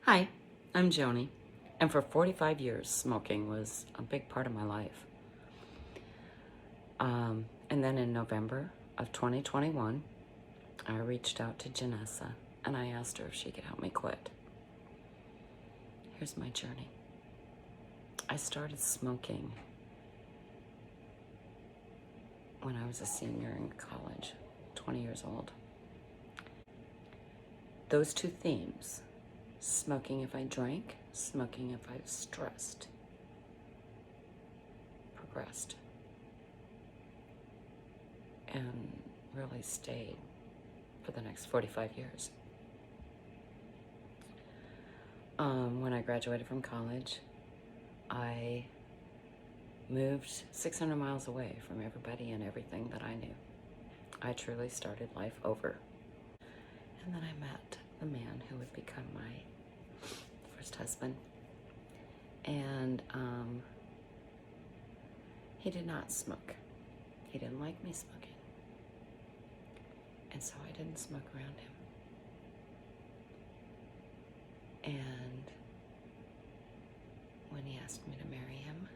Hi, I'm Joani, and for 45 years, smoking was a big part of my life. And then in November of 2021, I reached out to Janessa and I asked her if she could help me quit. Here's my journey. I started smoking when I was a senior in college, 20 years old. Those two themes, smoking if I drank, smoking if I was stressed, progressed and really stayed for the next 45 years. When I graduated from college, I moved 600 miles away from everybody and everything that I knew. I truly started life over. And then I met the man who would become my first husband. And he did not smoke. He didn't like me smoking. And so I didn't smoke around him. And when he asked me to marry him,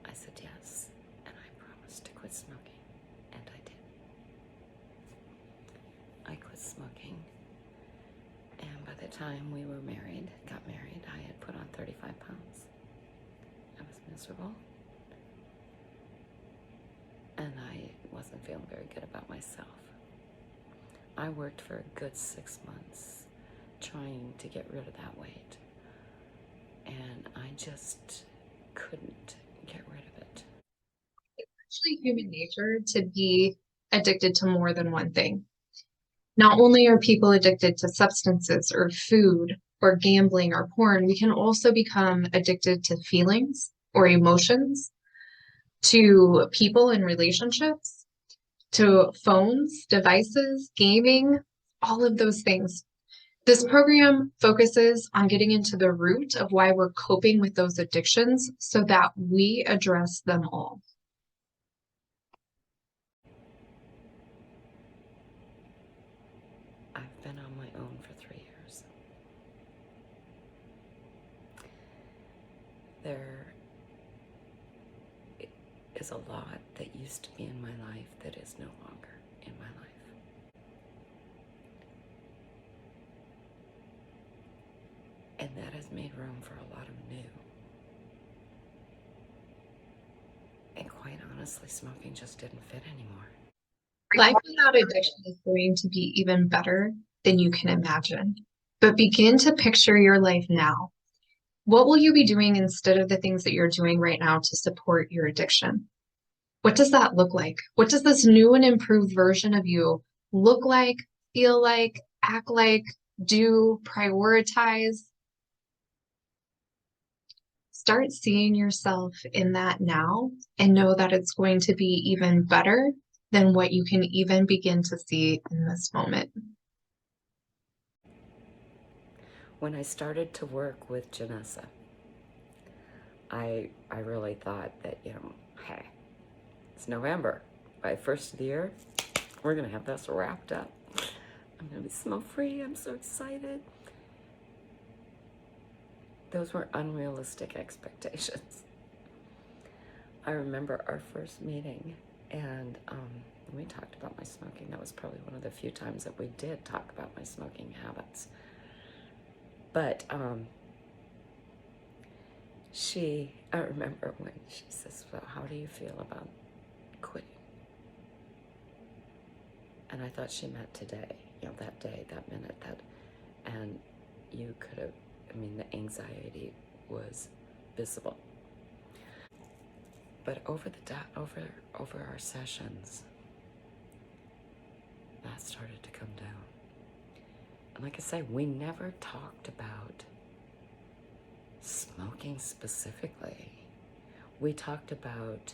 I said yes, and I promised to quit smoking, and I did. I quit smoking, and by the time we got married, I had put on 35 pounds. I was miserable, and I wasn't feeling very good about myself. I worked for a good 6 months trying to get rid of that weight, and I just couldn't get rid of it. It's actually human nature to be addicted to more than one thing. Not only are people addicted to substances or food or gambling or porn, we can also become addicted to feelings or emotions, to people and relationships, to phones, devices, gaming, all of those things. This program focuses on getting into the root of why we're coping with those addictions so that we address them all. I've been on my own for 3 years. There is a lot that used to be in my life that is no longer in my life. And that has made room for a lot of new. And quite honestly, smoking just didn't fit anymore. Life without addiction is going to be even better than you can imagine. But begin to picture your life now. What will you be doing instead of the things that you're doing right now to support your addiction? What does that look like? What does this new and improved version of you look like, feel like, act like, do, prioritize? Start seeing yourself in that now and know that it's going to be even better than what you can even begin to see in this moment. When I started to work with Janessa, I really thought that, hey, it's November. By the first of the year, we're going to have this wrapped up. I'm going to be smoke-free. I'm so excited. Those were unrealistic expectations. I remember our first meeting, and we talked about my smoking. That was probably one of the few times that we did talk about my smoking habits. But I remember when she says, well, how do you feel about quitting? And I thought she meant today, that day, that minute, and you could have, the anxiety was visible. But over our sessions, that started to come down. And like I say, we never talked about smoking specifically. We talked about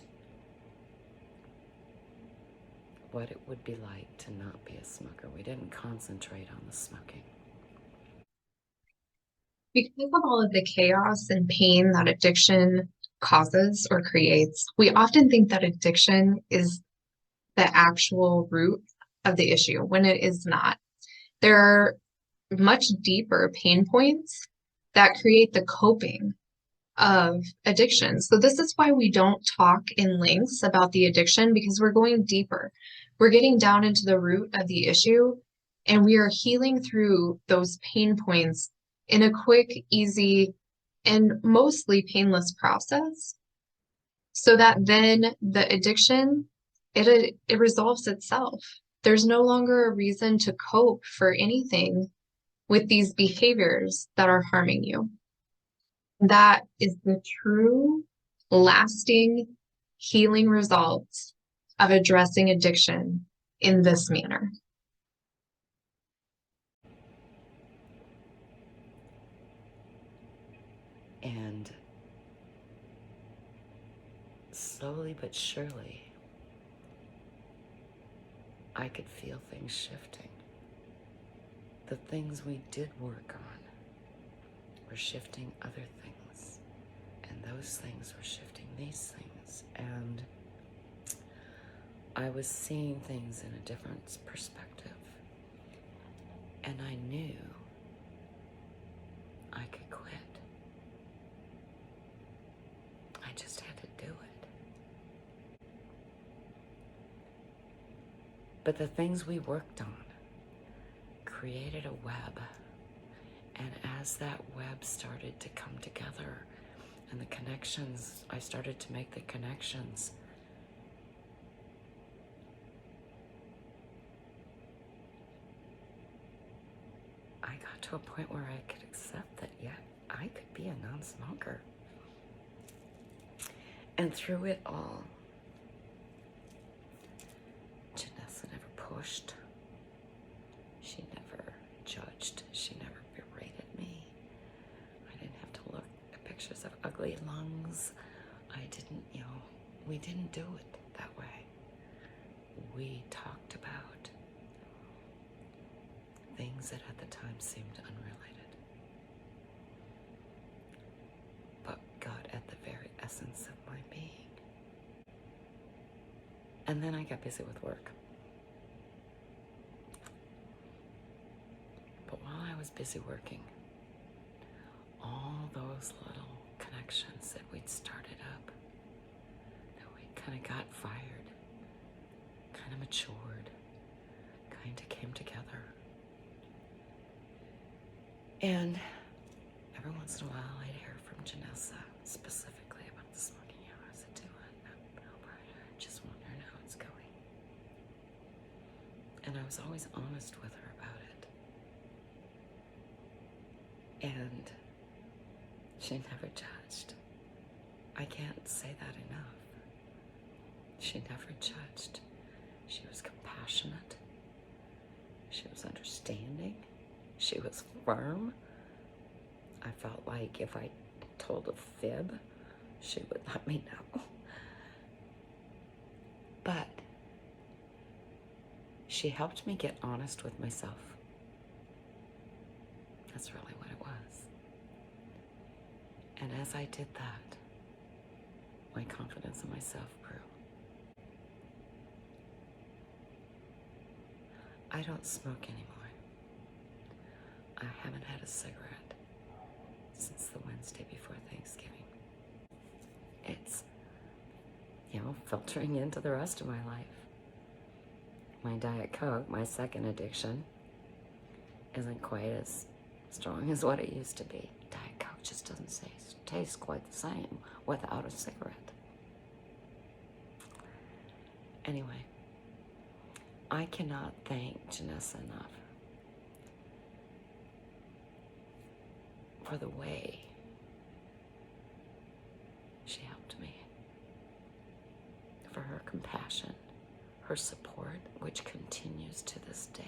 what it would be like to not be a smoker. We didn't concentrate on the smoking. Because of all of the chaos and pain that addiction causes or creates, we often think that addiction is the actual root of the issue when it is not. There are much deeper pain points that create the coping of addiction. So this is why we don't talk in lengths about the addiction, because we're going deeper. We're getting down into the root of the issue, and we are healing through those pain points in a quick, easy, and mostly painless process, so that then the addiction, it resolves itself. There's no longer a reason to cope for anything with these behaviors that are harming you. That is the true, lasting, healing results of addressing addiction in this manner. And slowly but surely, I could feel things shifting. The things we did work on were shifting other things, and those things were shifting these things, and I was seeing things in a different perspective, and I knew I could quit. I just had to do it. But the things we worked on created a web, and as that web started to come together and the connections, I started to make the connections, I got to a point where I could accept that, yeah, I could be a non-smoker. And through it all, Janessa never pushed. She never judged. She never berated me. I didn't have to look at pictures of ugly lungs. I didn't, we didn't do it that way. We talked about things that at the time seemed unrelated, but got at the very essence of my being. And then I got busy with work. But while I was busy working, all those little connections that we'd started up, that we kind of got fired, kind of matured, kind of came together. And every once in a while I'd hear from Janessa specifically about the smoking. How's it doing? I just wondering how it's going. And I was always honest with her about it. And she never judged. I can't say that enough. She never judged. She was compassionate. She was understanding. She was firm. I felt like if I told a fib, she would let me know. But she helped me get honest with myself. That's really what it was. And as I did that, my confidence in myself grew. I don't smoke anymore. I haven't had a cigarette since the Wednesday before Thanksgiving. It's, filtering into the rest of my life. My Diet Coke, my second addiction, isn't quite as strong as what it used to be. Diet Coke just doesn't taste quite the same without a cigarette. Anyway, I cannot thank Janessa enough for the way she helped me, for her compassion, her support, which continues to this day.